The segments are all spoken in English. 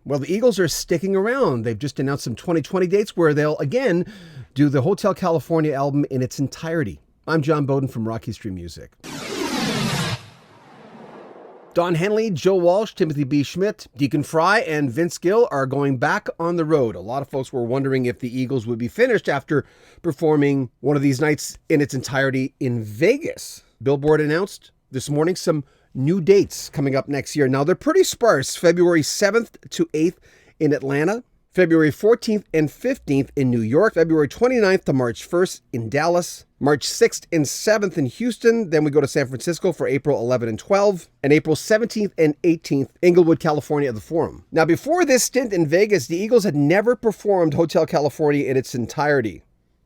Well, the Eagles are sticking around. They've just announced some 2020 dates where they'll again do the Hotel California album in its entirety. I'm John Beaudin from Rock History Music. Don Henley, Joe Walsh, Timothy B. Schmidt, Deacon Frey, and Vince Gill are going back on the road. A lot of folks were wondering if the Eagles would be finished after performing one of these nights in its entirety in Vegas. Billboard announced this morning some new dates coming up next year. Now, they're pretty sparse. February 7th to 8th in Atlanta, February 14th and 15th in New York, February 29th to March 1st in Dallas, March 6th and 7th in Houston. Then we go to San Francisco for April 11 and 12, and April 17th and 18th, Inglewood, California at the Forum. Now, before this stint in Vegas, the Eagles had never performed Hotel California in its entirety.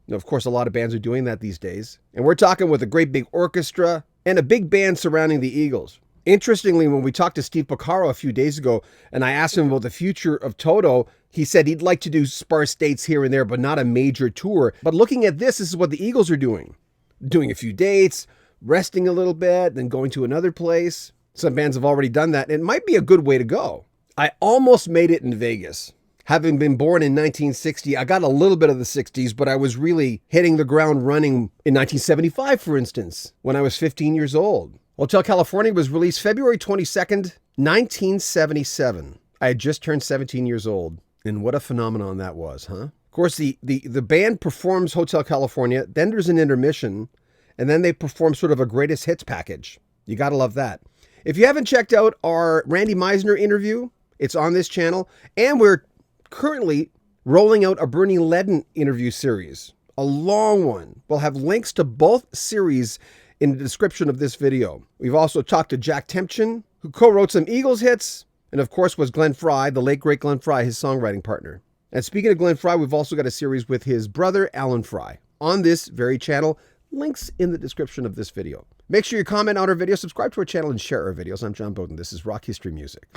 Now, of course, a lot of bands are doing that these days. And we're talking with a great big orchestra and a big band surrounding the Eagles. Interestingly, when we talked to Steve Porcaro a few days ago, and I asked him about the future of Toto, he said he'd like to do sparse dates here and there, but not a major tour. But looking at this is what the Eagles are doing. Doing a few dates, resting a little bit, then going to another place. Some bands have already done that, and it might be a good way to go. I almost made it in Vegas. Having been born in 1960, I got a little bit of the 60s, but I was really hitting the ground running in 1975, for instance, when I was 15 years old. Hotel California was released February 22nd, 1977. I had just turned 17 years old, and what a phenomenon that was, huh? Of course, the band performs Hotel California, then there's an intermission, and then they perform sort of a greatest hits package. You gotta love that. If you haven't checked out our Randy Meisner interview, it's on this channel, and we're currently rolling out a Bernie Leadon interview series, a long one. We'll have links to both series in the description of this video. We've also talked to Jack Tempchin, who co-wrote some Eagles hits, and of course was Glenn Frey, the late great Glenn Frey, his songwriting partner. And speaking of Glenn Frey, we've also got a series with his brother, Alan Frey, on this very channel. Links in the description of this video. Make sure you comment on our video, subscribe to our channel, and share our videos. I'm John Beaudin. This is Rock History Music.